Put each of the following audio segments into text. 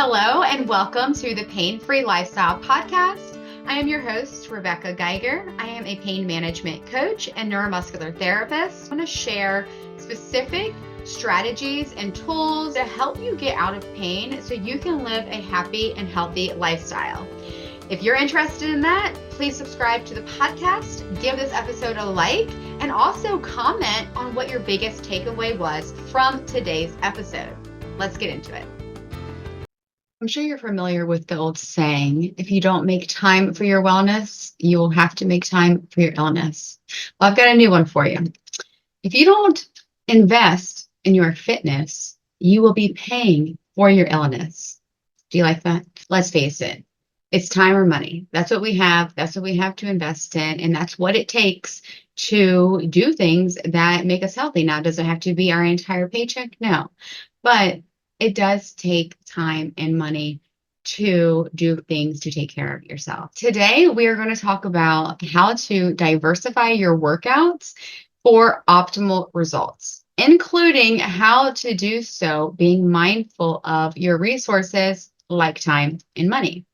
Hello, and welcome to the Pain Free Lifestyle Podcast. I am your host, Rebecca Geiger. I am a pain management coach and neuromuscular therapist. I want to share specific strategies and tools to help you get out of pain so you can live a happy and healthy lifestyle. If you're interested in that, please subscribe to the podcast, give this episode a like, and also comment on what your biggest takeaway was from today's episode. Let's get into it. I'm sure you're familiar with the old saying, if you don't make time for your wellness, you will have to make time for your illness. Well, I've got a new one for you. If you don't invest in your fitness, you will be paying for your illness. Do you like that? Let's face it. It's time or money. That's what we have. That's what we have to invest in. And that's what it takes to do things that make us healthy. Now, does it have to be our entire paycheck? No. But it does take time and money to do things to take care of yourself. Today, we are going to talk about how to diversify your workouts for optimal results, including how to do so being mindful of your resources like time and money.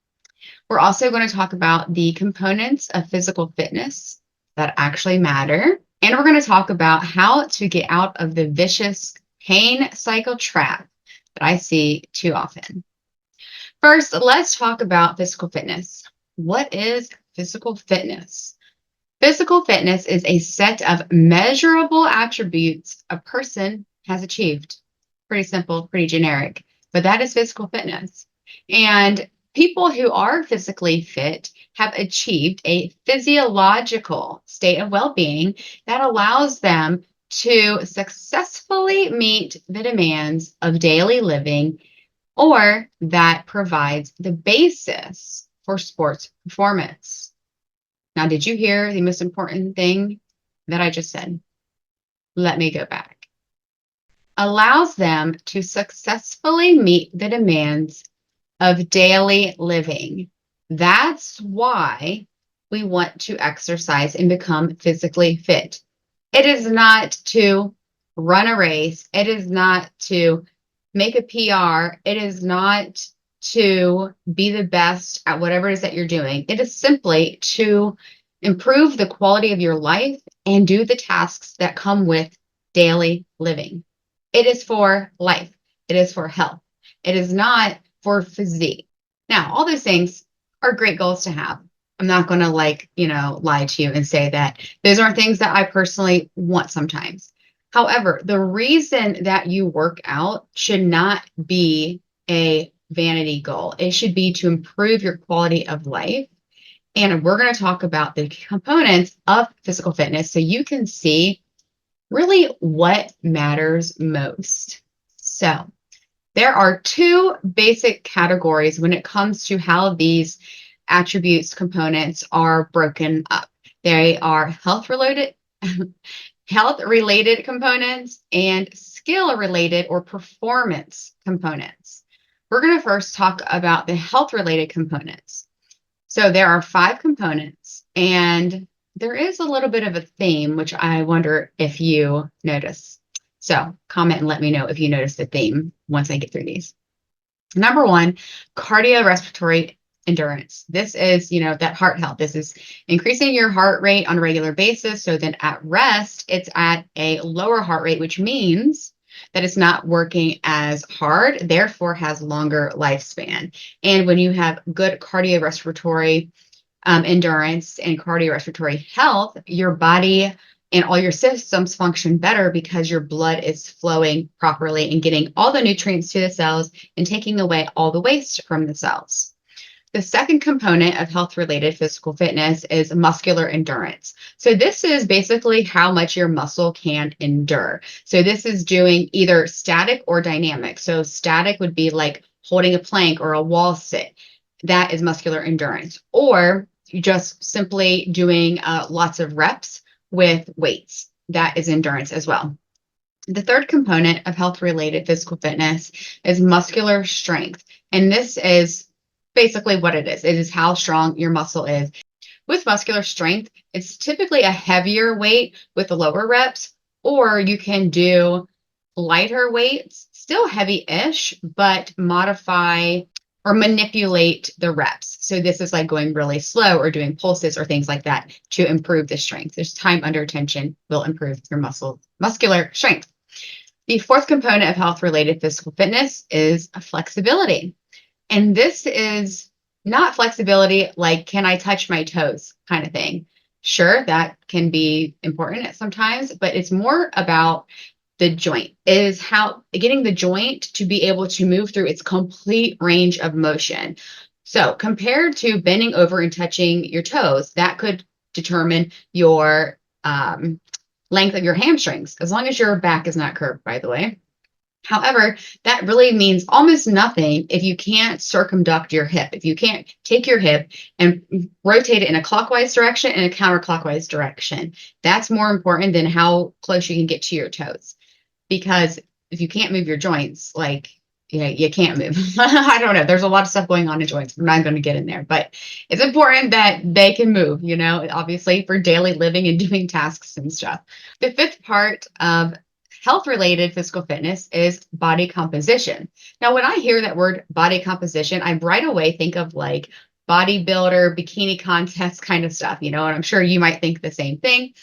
We're also going to talk about the components of physical fitness that actually matter. And we're going to talk about how to get out of the vicious pain cycle trap that I see too often. First, let's talk about physical fitness. What is physical fitness? Physical fitness is a set of measurable attributes a person has achieved. Pretty simple, pretty generic, but that is physical fitness. And people who are physically fit have achieved a physiological state of well-being that allows them to successfully meet the demands of daily living, or that provides the basis for sports performance. Now, did you hear the most important thing that I just said? Let me go back. Allows them to successfully meet the demands of daily living. That's why we want to exercise and become physically fit. It is not to run a race. It is not to make a PR. It is not to be the best at whatever it is that you're doing. It is simply to improve the quality of your life and do the tasks that come with daily living. It is for life. It is for health. It is not for physique. Now, all those things are great goals to have. I'm not going to lie to you and say that those aren't things that I personally want sometimes. However, the reason that you work out should not be a vanity goal. It should be to improve your quality of life. And we're going to talk about the components of physical fitness so you can see really what matters most. So there are two basic categories when it comes to how these attributes components are broken up. They are health-related components and skill-related or performance components. We're going to first talk about the health-related components. So there are 5 components, and there is a little bit of a theme, which I wonder if you notice. So comment and let me know if you notice the theme once I get through these. Number 1, cardiorespiratory endurance. This is, that heart health. This is increasing your heart rate on a regular basis. So then at rest, it's at a lower heart rate, which means that it's not working as hard, therefore has longer lifespan. And when you have good cardiorespiratory endurance and cardiorespiratory health, your body and all your systems function better because your blood is flowing properly and getting all the nutrients to the cells and taking away all the waste from the cells. The second component of health-related physical fitness is muscular endurance. So this is basically how much your muscle can endure. So this is doing either static or dynamic. So static would be like holding a plank or a wall sit. That is muscular endurance. Or just simply doing lots of reps with weights. That is endurance as well. The third component of health-related physical fitness is muscular strength. And this is basically what it is. It is how strong your muscle is. With muscular strength, it's typically a heavier weight with the lower reps, or you can do lighter weights, still heavy-ish, but modify or manipulate the reps. So this is like going really slow or doing pulses or things like that to improve the strength. This time under tension will improve your muscular strength. The fourth component of health-related physical fitness is flexibility. And this is not flexibility like, can I touch my toes kind of thing. Sure, that can be important at sometimes, but it's more about the joint. It is how getting the joint to be able to move through its complete range of motion. So compared to bending over and touching your toes, that could determine your length of your hamstrings, as long as your back is not curved, by the way. However, that really means almost nothing if you can't circumduct your hip, if you can't take your hip and rotate it in a clockwise direction and a counterclockwise direction. That's more important than how close you can get to your toes. Because if you can't move your joints, like, you can't move. I don't know. There's a lot of stuff going on in joints. I'm not going to get in there, but it's important that they can move, obviously for daily living and doing tasks and stuff. The fifth part of health-related physical fitness is body composition. Now, when I hear that word body composition, I right away think of like bodybuilder, bikini contest kind of stuff, and I'm sure you might think the same thing.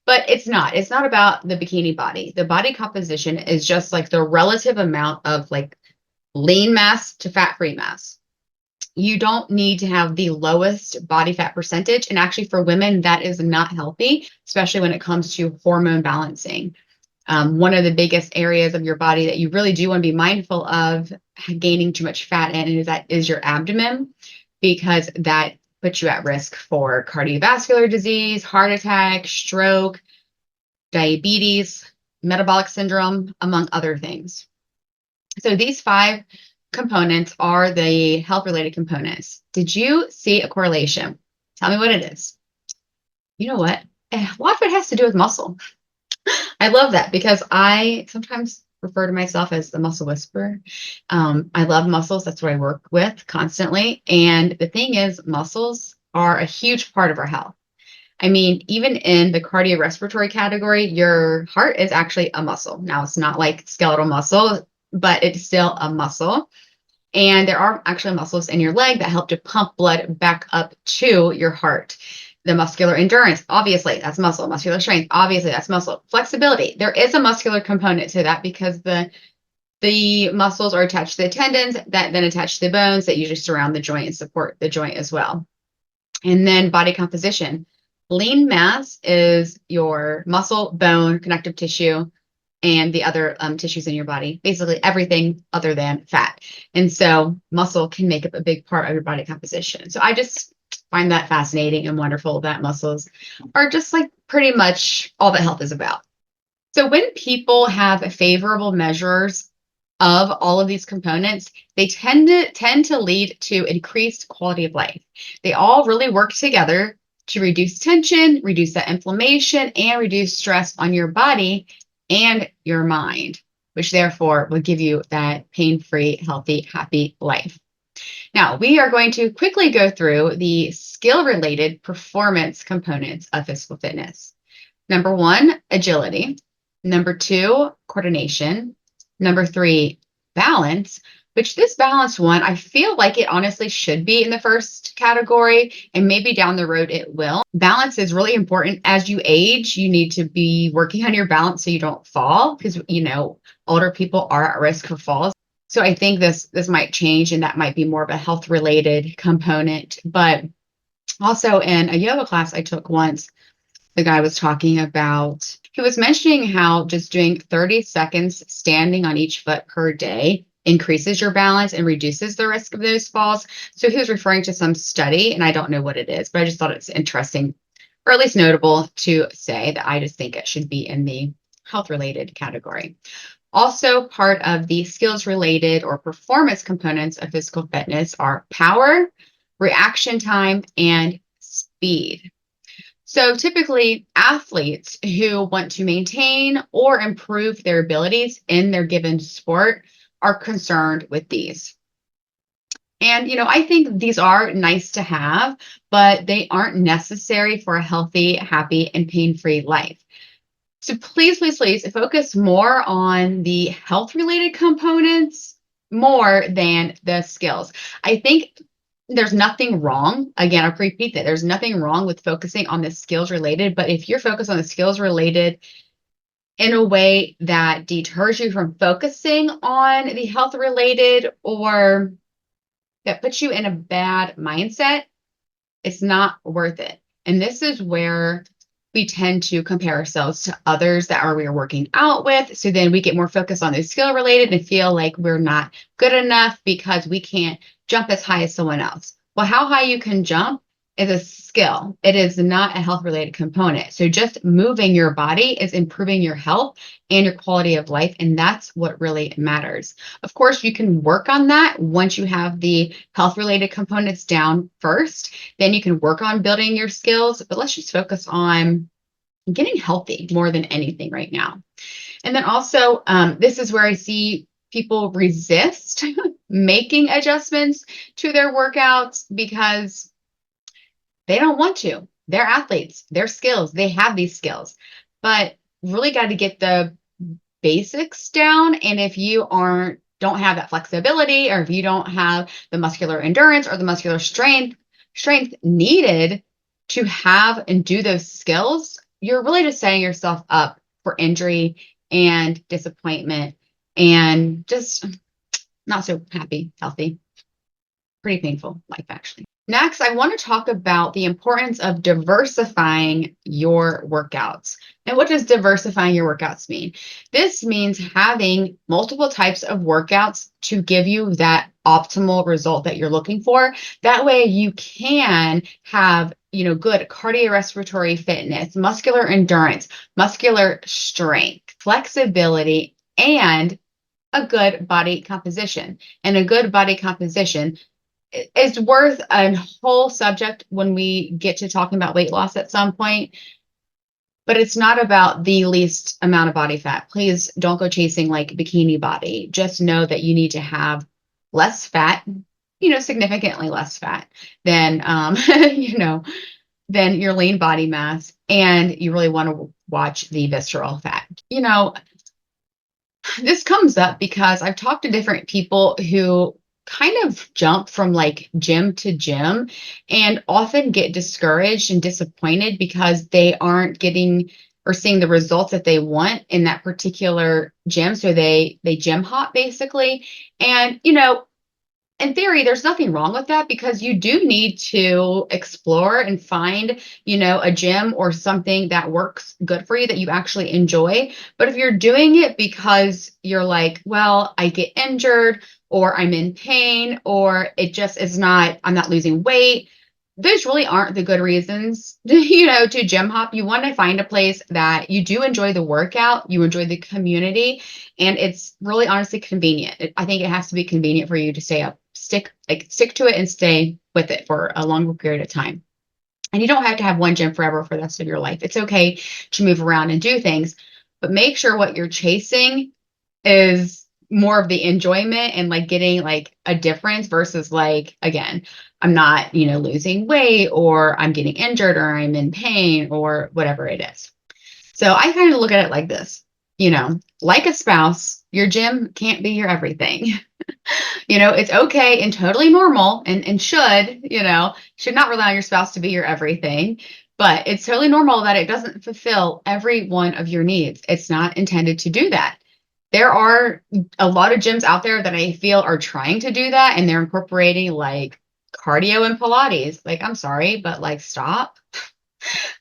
But it's not. It's not about the bikini body. The body composition is just like the relative amount of like lean mass to fat-free mass. You don't need to have the lowest body fat percentage. And actually for women, that is not healthy, especially when it comes to hormone balancing. One of the biggest areas of your body that you really do want to be mindful of gaining too much fat in is your abdomen, because that puts you at risk for cardiovascular disease, heart attack, stroke, diabetes, metabolic syndrome, among other things. So these 5 components are the health-related components. Did you see a correlation? Tell me what it is. You know what? A lot of it has to do with muscle. I love that because I sometimes refer to myself as the muscle whisperer. I love muscles. That's what I work with constantly. And the thing is, muscles are a huge part of our health. I mean, even in the cardiorespiratory category, your heart is actually a muscle. Now, it's not like skeletal muscle, but it's still a muscle. And there are actually muscles in your leg that help to pump blood back up to your heart. The muscular endurance, obviously, that's muscle. Muscular strength, obviously, that's muscle. Flexibility, there is a muscular component to that because the muscles are attached to the tendons that then attach to the bones that usually surround the joint and support the joint as well. And then body composition. Lean mass is your muscle, bone, connective tissue, and the other tissues in your body, basically everything other than fat. And so muscle can make up a big part of your body composition. So I just find that fascinating and wonderful that muscles are just like pretty much all that health is about. So when people have favorable measures of all of these components, they tend to lead to increased quality of life. They all really work together to reduce tension, reduce that inflammation, and reduce stress on your body and your mind, which therefore will give you that pain-free, healthy, happy life. Now, we are going to quickly go through the skill-related performance components of physical fitness. Number 1, agility. Number 2, coordination. Number 3, balance, which this balanced one, I feel like it honestly should be in the first category, and maybe down the road it will. Balance is really important. As you age, you need to be working on your balance so you don't fall, because, older people are at risk for falls. So I think this might change, and that might be more of a health-related component. But also in a yoga class I took once, the guy was talking about, he was mentioning how just doing 30 seconds standing on each foot per day increases your balance and reduces the risk of those falls. So he was referring to some study, and I don't know what it is, but I just thought it's interesting, or at least notable to say that I just think it should be in the health-related category. Also, part of the skills-related or performance components of physical fitness are power, reaction time, and speed. So typically, athletes who want to maintain or improve their abilities in their given sport are concerned with these. And, I think these are nice to have, but they aren't necessary for a healthy, happy, and pain-free life. So please, please, please focus more on the health-related components more than the skills. I think there's nothing wrong. Again, I'll repeat that there's nothing wrong with focusing on the skills related, but if you're focused on the skills related in a way that deters you from focusing on the health related or that puts you in a bad mindset, it's not worth it. And this is where we tend to compare ourselves to others that we are working out with. So then we get more focused on the skill related and feel like we're not good enough because we can't jump as high as someone else. Well, how high you can jump is a skill. It is not a health related component. So just moving your body is improving your health and your quality of life. And that's what really matters. Of course, you can work on that once you have the health related components down first. Then you can work on building your skills, but let's just focus on getting healthy more than anything right now. And then also, this is where I see people resist making adjustments to their workouts because they don't want to. They're athletes, they're skills, they have these skills, but really got to get the basics down. And if you don't have that flexibility, or if you don't have the muscular endurance or the muscular strength needed to have and do those skills, you're really just setting yourself up for injury and disappointment and just not so happy, healthy, pretty painful life actually. Next, I want to talk about the importance of diversifying your workouts. And what does diversifying your workouts mean? This means having multiple types of workouts to give you that optimal result that you're looking for. That way you can have, good cardiorespiratory fitness, muscular endurance, muscular strength, flexibility, and a good body composition. And a good body composition it's worth a whole subject when we get to talking about weight loss at some point, but it's not about the least amount of body fat. Please don't go chasing like bikini body. Just know that you need to have less fat, significantly less fat than, than your lean body mass. And you really want to watch the visceral fat. This comes up because I've talked to different people who kind of jump from like gym to gym and often get discouraged and disappointed because they aren't getting or seeing the results that they want in that particular gym. So they gym hop basically. And in theory, there's nothing wrong with that because you do need to explore and find, a gym or something that works good for you that you actually enjoy. But if you're doing it because you're like, well, I get injured or I'm in pain or it just is not, I'm not losing weight, those really aren't the good reasons, to gym hop. You want to find a place that you do enjoy the workout, you enjoy the community, and it's really honestly convenient. I think it has to be convenient for you to stick to it and stay with it for a longer period of time. And you don't have to have one gym forever for the rest of your life. It's okay to move around and do things, but make sure what you're chasing is more of the enjoyment and like getting like a difference versus like, again, I'm not, losing weight or I'm getting injured or I'm in pain or whatever it is. So I kind of look at it like this, like a spouse, your gym can't be your everything. It's okay and totally normal and should not rely on your spouse to be your everything, but it's totally normal that it doesn't fulfill every one of your needs. It's not intended to do that. There are a lot of gyms out there that I feel are trying to do that and they're incorporating like cardio and Pilates. Like, I'm sorry, but like, stop.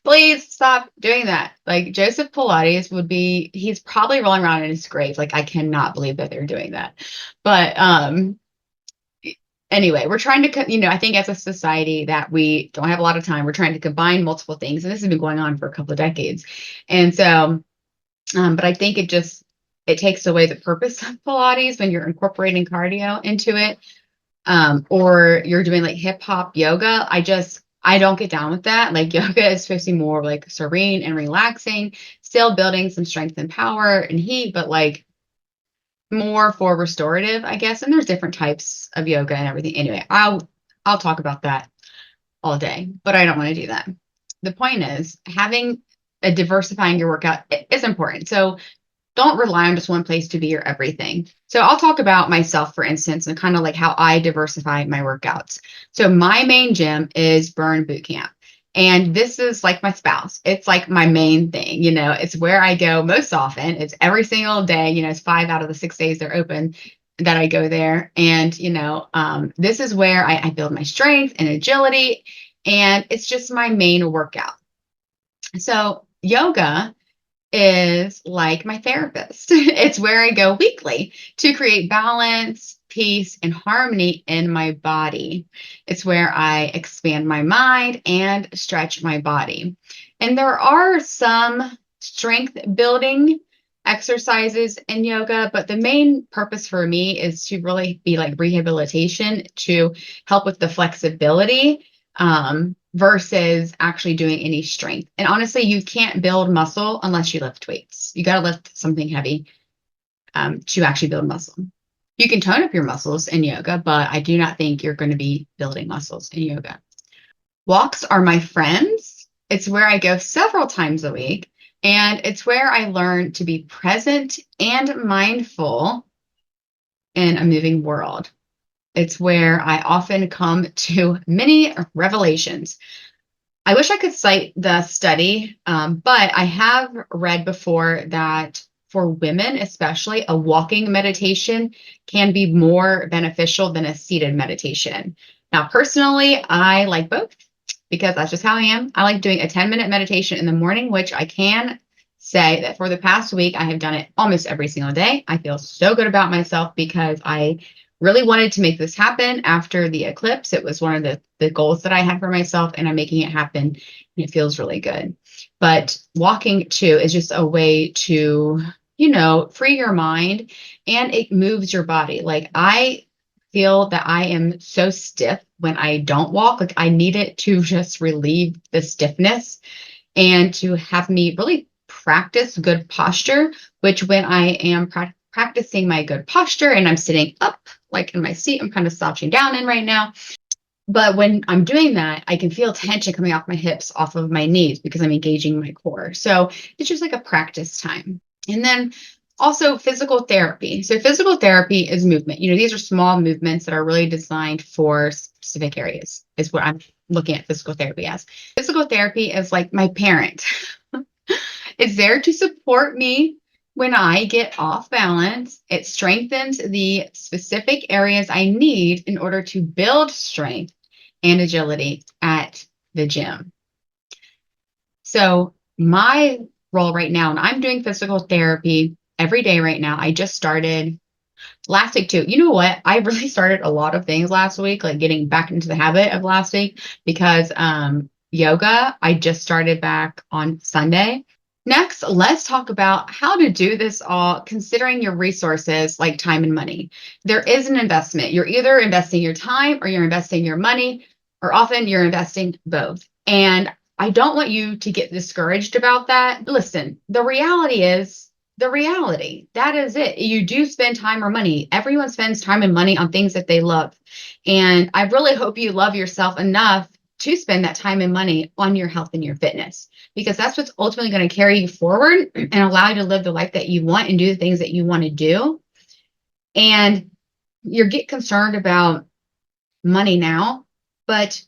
Please stop doing that. Like Joseph Pilates he's probably rolling around in his grave. Like, I cannot believe that they're doing that. But anyway, we're trying to, I think as a society that we don't have a lot of time, we're trying to combine multiple things. And this has been going on for a couple of decades. And so, but I think it takes away the purpose of Pilates when you're incorporating cardio into it. Or you're doing like hip hop yoga. I don't get down with that. Like yoga is supposed to be more like serene and relaxing, still building some strength and power and heat, but like more for restorative, I guess. And there's different types of yoga and everything. Anyway, I'll talk about that all day, but I don't want to do that. The point is having diversifying your workout is important. So don't rely on just one place to be your everything. So I'll talk about myself, for instance, and kind of like how I diversify my workouts. So my main gym is Burn Boot Camp. And this is like my spouse. It's like my main thing, it's where I go most often. It's every single day, it's 5 out of the 6 days they're open that I go there. And, this is where I build my strength and agility. And it's just my main workout. So yoga is like my therapist. It's where I go weekly to create balance, peace, and harmony in my body. It's where I expand my mind and stretch my body. And there are some strength building exercises in yoga, but the main purpose for me is to really be like rehabilitation to help with the flexibility versus actually doing any strength. And honestly, you can't build muscle unless you lift weights. You got to lift something heavy to actually build muscle. You can tone up your muscles in yoga, but I do not think you're going to be building muscles in yoga. Walks are my friends. It's where I go several times a week, and it's where I learn to be present and mindful in a moving world. It's where I often come to many revelations. I wish I could cite the study, but I have read before that for women, especially, a walking meditation can be more beneficial than a seated meditation. Now, personally, I like both because that's just how I am. I like doing a 10-minute meditation in the morning, which I can say that for the past week, I have done it almost every single day. I feel so good about myself because I really wanted to make this happen after the eclipse. It was one of the goals that I had for myself, and I'm making it happen, and it feels really good. But walking too is just a way to, free your mind, and it moves your body. Like I feel that I am so stiff when I don't walk. Like I need it to just relieve the stiffness and to have me really practice good posture, which when I am practicing my good posture and I'm sitting up, like in my seat, I'm kind of slouching down in right now. But when I'm doing that, I can feel tension coming off my hips, off of my knees because I'm engaging my core. So it's just like a practice time. And then also physical therapy. So physical therapy is movement. These are small movements that are really designed for specific areas, is what I'm looking at physical therapy as. Physical therapy is like my parent. It's there to support me when I get off balance. It strengthens the specific areas I need in order to build strength and agility at the gym. So my role right now, and I'm doing physical therapy every day right now. I just started last week too. You know what? I really started a lot of things last week, like getting back into the habit of last week because yoga, I just started back on Sunday. Next, let's talk about how to do this all considering your resources like time and money. There is an investment. You're either investing your time or you're investing your money, or often you're investing both. And I don't want you to get discouraged about that. Listen, the reality is the reality. That is it. You do spend time or money. Everyone spends time and money on things that they love. And I really hope you love yourself enough to spend that time and money on your health and your fitness, because that's what's ultimately going to carry you forward and allow you to live the life that you want and do the things that you want to do. And you get concerned about money now, but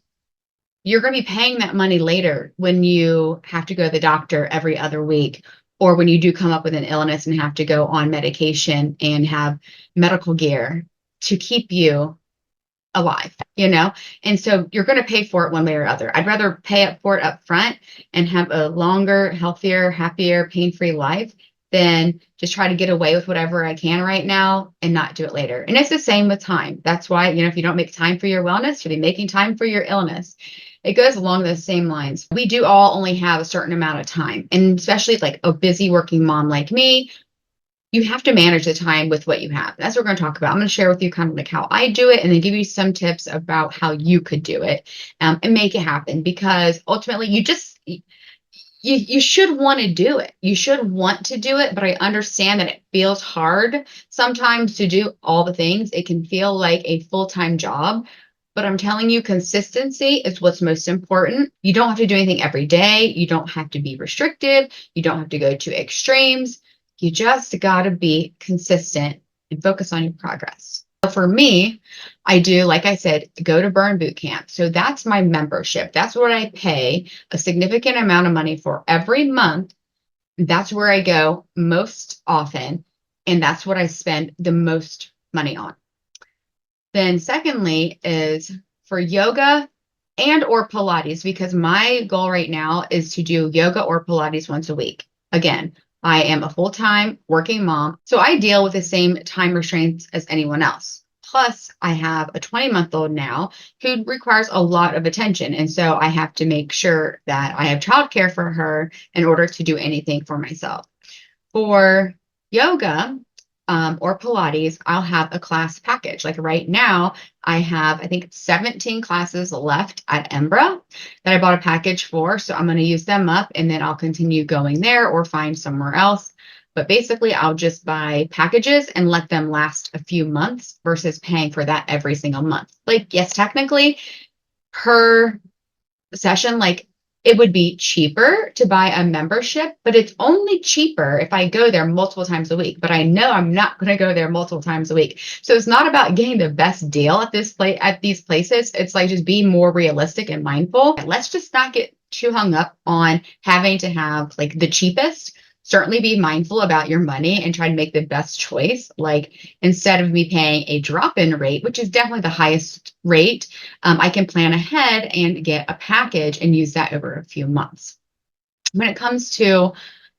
you're going to be paying that money later when you have to go to the doctor every other week, or when you do come up with an illness and have to go on medication and have medical gear to keep you alive, And so you're going to pay for it one way or other. I'd rather pay up for it up front and have a longer, healthier, happier, pain-free life than just try to get away with whatever I can right now and not do it later. And it's the same with time. That's why, if you don't make time for your wellness, you'll be making time for your illness. It goes along those same lines. We do all only have a certain amount of time, and especially like a busy working mom like me, you have to manage the time with what you have. That's what we're going to talk about. I'm going to share with you kind of like how I do it, and then give you some tips about how you could do it and make it happen. Because ultimately, you should want to do it. You should want to do it, but I understand that it feels hard sometimes to do all the things. It can feel like a full-time job, but I'm telling you, consistency is what's most important. You don't have to do anything every day. You don't have to be restrictive. You don't have to go to extremes. You just got to be consistent and focus on your progress. So for me, I do, like I said, go to Burn Boot Camp. So that's my membership. That's what I pay a significant amount of money for every month. That's where I go most often. And that's what I spend the most money on. Then secondly is for yoga and or Pilates, because my goal right now is to do yoga or Pilates once a week. Again, I am a full-time working mom, so I deal with the same time restraints as anyone else. Plus, I have a 20-month-old now who requires a lot of attention. And so I have to make sure that I have childcare for her in order to do anything for myself. For yoga, or Pilates, I'll have a class package. Like right now, I have, I think, 17 classes left at Embra that I bought a package for. So I'm going to use them up and then I'll continue going there or find somewhere else. But basically, I'll just buy packages and let them last a few months versus paying for that every single month. Like, yes, technically, per session, like it would be cheaper to buy a membership, but it's only cheaper if I go there multiple times a week. But I know I'm not going to go there multiple times a week. So it's not about getting the best deal at these places. It's like just being more realistic and mindful. Let's just not get too hung up on having to have like the cheapest. Certainly be mindful about your money and try to make the best choice. Like instead of me paying a drop-in rate, which is definitely the highest rate, I can plan ahead and get a package and use that over a few months. When it comes to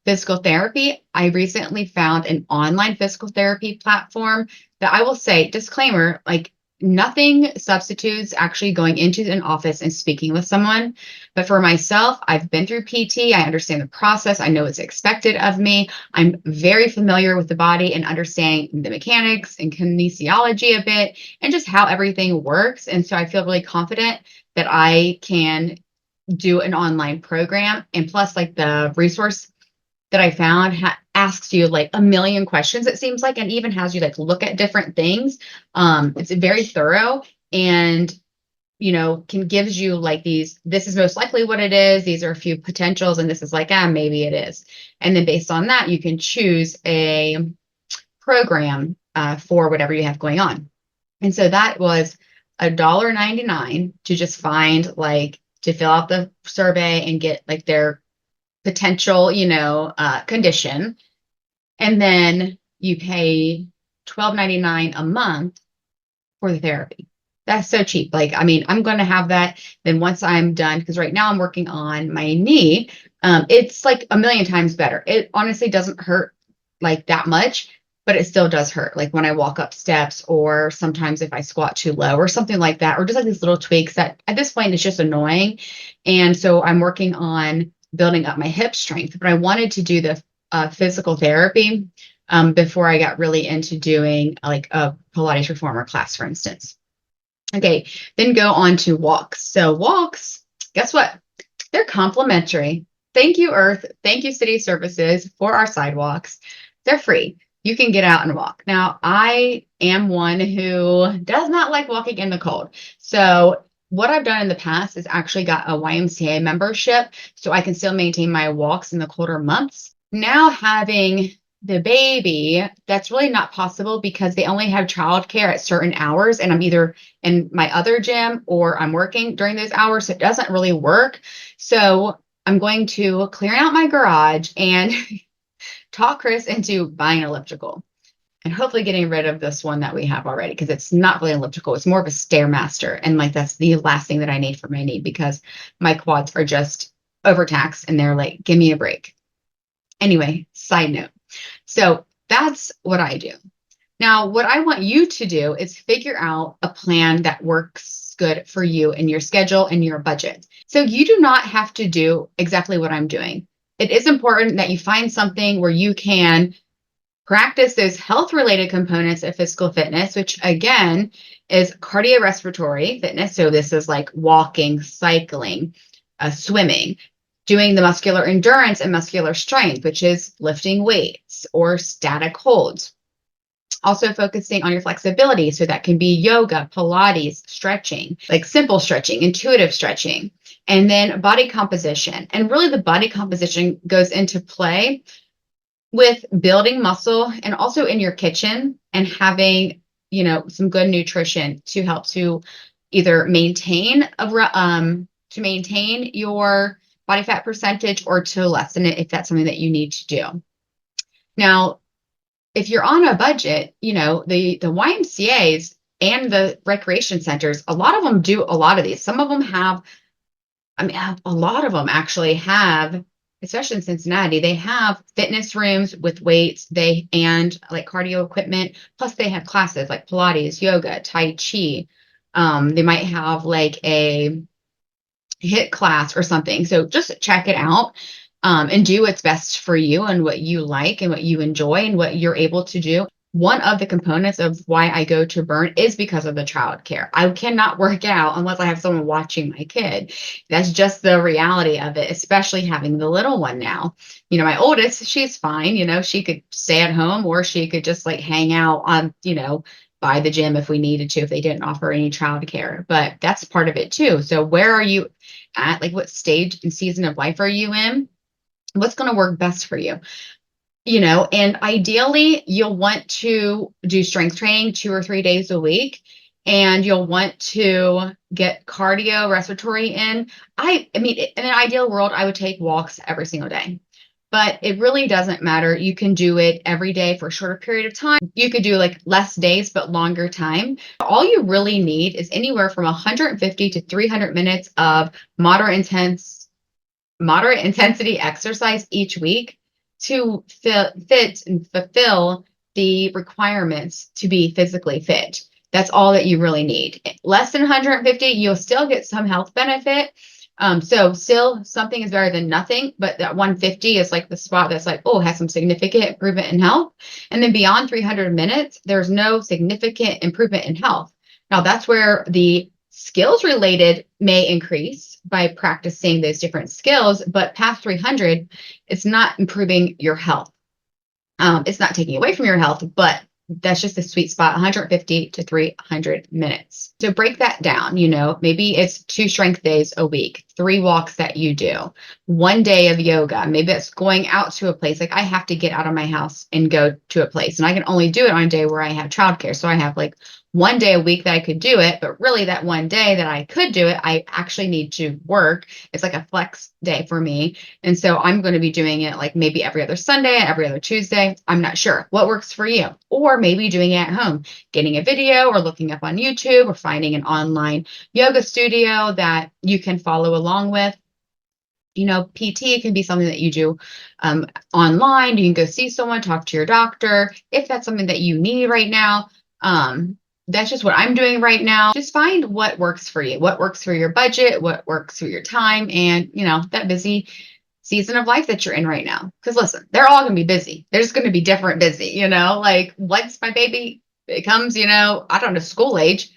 physical therapy, I recently found an online physical therapy platform that I will say, disclaimer, like nothing substitutes actually going into an office and speaking with someone. But for myself, I've been through PT. I understand the process. I know what's expected of me. I'm very familiar with the body and understanding the mechanics and kinesiology a bit and just how everything works. And so I feel really confident that I can do an online program. And plus, like the resource that I found asks you like a million questions, it seems like, and even has you like look at different things. It's very thorough and can gives you like this is most likely what it is. These are a few potentials, and this is like, maybe it is. And then based on that, you can choose a program for whatever you have going on. And so that was $1.99 to just find like to fill out the survey and get like their potential, condition. And then you pay $12.99 a month for the therapy. That's so cheap. Like, I mean, I'm going to have that. Then once I'm done, because right now I'm working on my knee, it's like a million times better. It honestly doesn't hurt like that much, but it still does hurt. Like when I walk up steps or sometimes if I squat too low or something like that, or just like these little tweaks that at this point is just annoying. And so I'm working on building up my hip strength, but I wanted to do the physical therapy before I got really into doing like a Pilates reformer class, for instance. Okay, then go on to walks. So walks, guess what? They're complimentary. Thank you, Earth. Thank you, City Services, for our sidewalks. They're free. You can get out and walk. Now, I am one who does not like walking in the cold. So what I've done in the past is actually got a YMCA membership so I can still maintain my walks in the colder months. Now having the baby, that's really not possible because they only have childcare at certain hours, and I'm either in my other gym or I'm working during those hours. So it doesn't really work. So I'm going to clear out my garage and talk Chris into buying an elliptical and hopefully getting rid of this one that we have already because it's not really elliptical. It's more of a Stairmaster. And like that's the last thing that I need for my knee because my quads are just overtaxed and they're like, give me a break. Anyway, side note. So that's what I do. Now, what I want you to do is figure out a plan that works good for you and your schedule and your budget. So you do not have to do exactly what I'm doing. It is important that you find something where you can practice those health-related components of physical fitness, which again is cardiorespiratory fitness. So this is like walking, cycling, swimming, doing the muscular endurance and muscular strength, which is lifting weights or static holds. Also focusing on your flexibility. So that can be yoga, Pilates, stretching, like simple stretching, intuitive stretching, and then body composition. And really the body composition goes into play with building muscle and also in your kitchen and having, some good nutrition to help to either to maintain your body fat percentage or to lessen it if that's something that you need to do. Now, if you're on a budget, the YMCA's and the recreation centers, a lot of them do a lot of these. Some of them have, a lot of them actually have, especially in Cincinnati, they have fitness rooms with weights, and like cardio equipment. Plus they have classes like Pilates, yoga, Tai Chi. They might have like a HIIT class or something. So just check it out, and do what's best for you and what you like and what you enjoy and what you're able to do. One of the components of why I go to Burn is because of the childcare. I cannot work out unless I have someone watching my kid. That's just the reality of it, especially having the little one now. My oldest, she's fine. She could stay at home or she could just like hang out on, by the gym if we needed to, if they didn't offer any childcare. But that's part of it too. So where are you at? Like what stage and season of life are you in? What's going to work best for you? And ideally you'll want to do strength training 2 or 3 days a week, and you'll want to get cardio respiratory in. I mean, in an ideal world, I would take walks every single day, but it really doesn't matter. You can do it every day for a shorter period of time. You could do like less days, but longer time. All you really need is anywhere from 150 to 300 minutes of moderate intensity exercise each week to fit and fulfill the requirements to be physically fit. That's all that you really need. Less than 150, you'll still get some health benefit. So still something is better than nothing, but that 150 is like the spot that's like, oh, has some significant improvement in health. And then beyond 300 minutes, there's no significant improvement in health. Now that's where the skills related may increase by practicing those different skills, but past 300, it's not improving your health. It's not taking away from your health, but that's just the sweet spot, 150 to 300 minutes. So break that down, maybe it's 2 strength days a week, 3 walks that you do, 1 day of yoga. Maybe it's going out to a place. Like I have to get out of my house and go to a place, and I can only do it on a day where I have childcare. So I have like 1 day a week that I could do it, but really that 1 day that I could do it, I actually need to work. It's like a flex day for me. And so I'm going to be doing it like maybe every other Sunday, every other Tuesday. I'm not sure what works for you. Or maybe doing it at home, getting a video or looking up on YouTube or finding an online yoga studio that you can follow along with. PT can be something that you do online. You can go see someone, talk to your doctor if that's something that you need right now. That's just what I'm doing right now. Just find what works for you, what works for your budget, what works for your time, and that busy season of life that you're in right now. Because listen, they're all going to be busy. They're just going to be different busy, like once my baby becomes, I don't know, school age,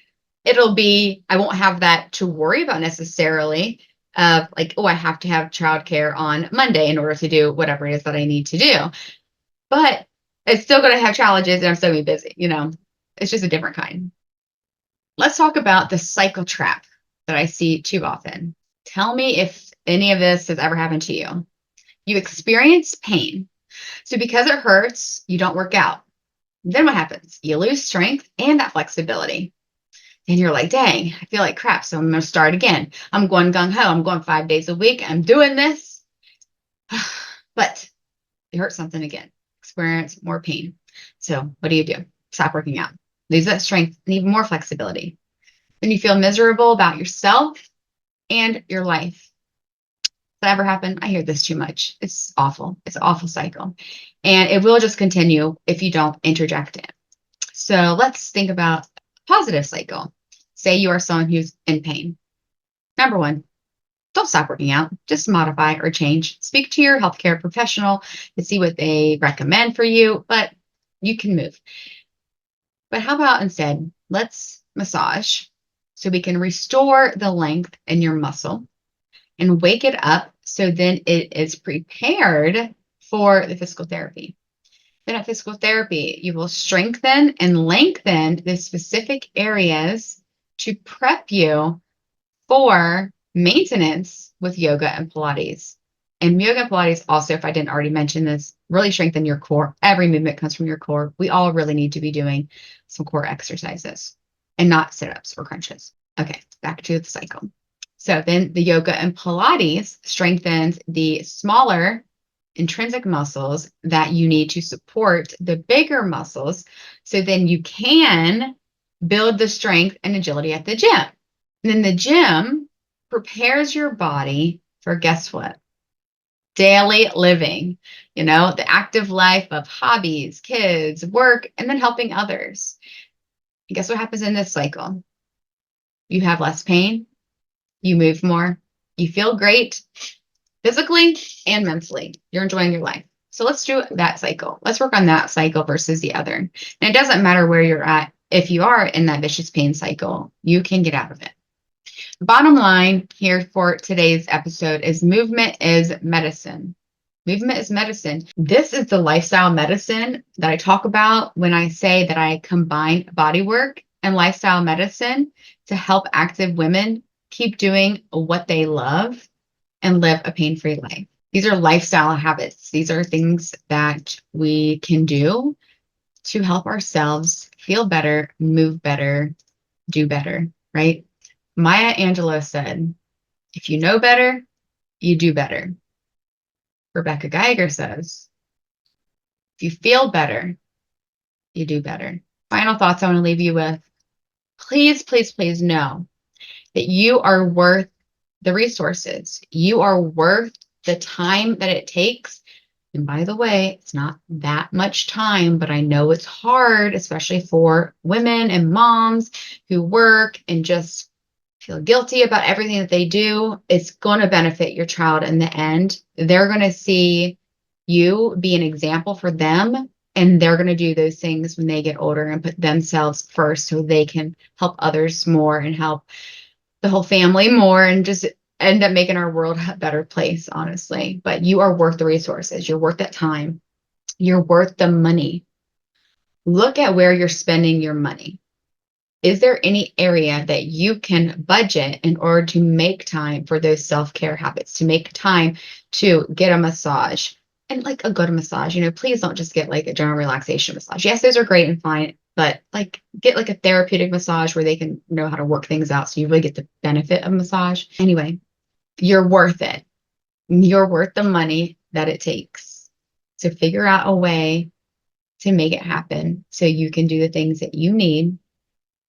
I won't have that to worry about necessarily of like, oh, I have to have childcare on Monday in order to do whatever it is that I need to do. But it's still going to have challenges and I'm still going to be busy, It's just a different kind. Let's talk about the cycle trap that I see too often. Tell me if any of this has ever happened to you. You experience pain. So because it hurts, you don't work out. Then what happens? You lose strength and that flexibility. And you're like, dang, I feel like crap. So I'm going to start again. I'm going gung ho. I'm going 5 days a week. I'm doing this. But it hurts something again. Experience more pain. So what do? Stop working out. Lose that strength and even more flexibility. Then you feel miserable about yourself and your life. Does that ever happen? I hear this too much. It's awful. It's an awful cycle. And it will just continue if you don't interject it. So let's think about a positive cycle. Say you are someone who's in pain. Number 1, don't stop working out. Just modify or change. Speak to your healthcare professional to see what they recommend for you, but you can move. But how about instead, let's massage so we can restore the length in your muscle and wake it up so then it is prepared for the physical therapy. Then at physical therapy, you will strengthen and lengthen the specific areas to prep you for maintenance with yoga and Pilates. And yoga and Pilates also, if I didn't already mention this, really strengthen your core. Every movement comes from your core. We all really need to be doing some core exercises and not sit-ups or crunches. Okay, back to the cycle. So then the yoga and Pilates strengthens the smaller intrinsic muscles that you need to support the bigger muscles. So then you can build the strength and agility at the gym. And then the gym prepares your body for, guess what? Daily living, the active life of hobbies, kids, work, and then helping others. And guess what happens in this cycle? You have less pain, you move more, you feel great physically and mentally. You're enjoying your life. So let's do that cycle. Let's work on that cycle versus the other. And it doesn't matter where you're at. If you are in that vicious pain cycle, you can get out of it. Bottom line here for today's episode is movement is medicine. Movement is medicine. This is the lifestyle medicine that I talk about when I say that I combine body work and lifestyle medicine to help active women keep doing what they love and live a pain-free life. These are lifestyle habits. These are things that we can do to help ourselves feel better, move better, do better, right? Maya Angelou said, if you know better, you do better. Rebecca Geiger says, if you feel better, you do better. Final thoughts I want to leave you with. Please, please, please know that you are worth the resources. You are worth the time that it takes. And by the way, it's not that much time, but I know it's hard, especially for women and moms who work and just feel guilty about everything that they do. It's going to benefit your child in the end. They're going to see you be an example for them, and they're going to do those things when they get older and put themselves first so they can help others more and help the whole family more and just end up making our world a better place, honestly. But you are worth the resources. You're worth that time. You're worth the money. Look at where you're spending your money. Is there any area that you can budget in order to make time for those self-care habits, to make time to get a massage and like a good massage? Please don't just get like a general relaxation massage. Yes, those are great and fine, but like get like a therapeutic massage where they can know how to work things out so you really get the benefit of massage. Anyway, you're worth it. You're worth the money that it takes to figure out a way to make it happen so you can do the things that you need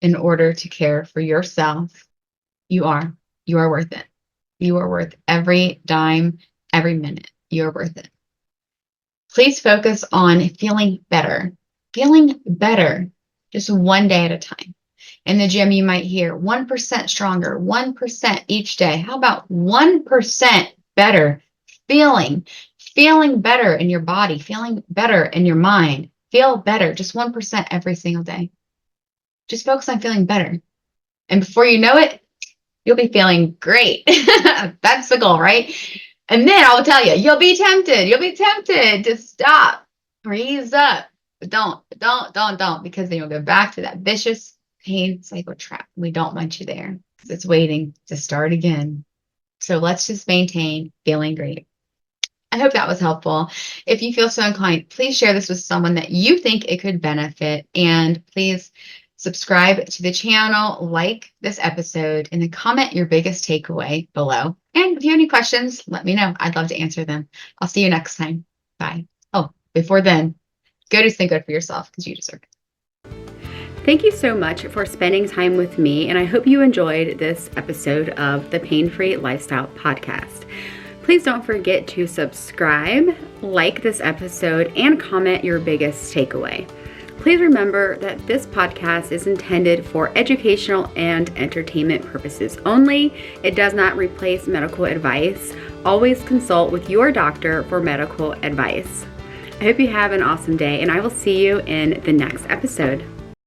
in order to care for yourself. You are worth it. You are worth every dime, every minute. You are worth it. Please focus on feeling better, just one day at a time. In the gym, you might hear 1% stronger, 1% each day. How about 1% better feeling better in your body, feeling better in your mind, feel better, just 1% every single day. Just focus on feeling better. And before you know it, you'll be feeling great. That's the goal, right? And then I will tell you, you'll be tempted to stop, freeze up. But don't, because then you'll go back to that vicious pain cycle trap. We don't want you there. It's waiting to start again. So let's just maintain feeling great. I hope that was helpful. If you feel so inclined, please share this with someone that you think it could benefit. And please subscribe to the channel, like this episode, and then comment your biggest takeaway below. And if you have any questions, let me know. I'd love to answer them. I'll see you next time. Bye. Oh, before then, go do something good for yourself because you deserve it. Thank you so much for spending time with me, and I hope you enjoyed this episode of the Pain-Free Lifestyle Podcast. Please don't forget to subscribe, like this episode, and comment your biggest takeaway. Please remember that this podcast is intended for educational and entertainment purposes only. It does not replace medical advice. Always consult with your doctor for medical advice. I hope you have an awesome day, and I will see you in the next episode.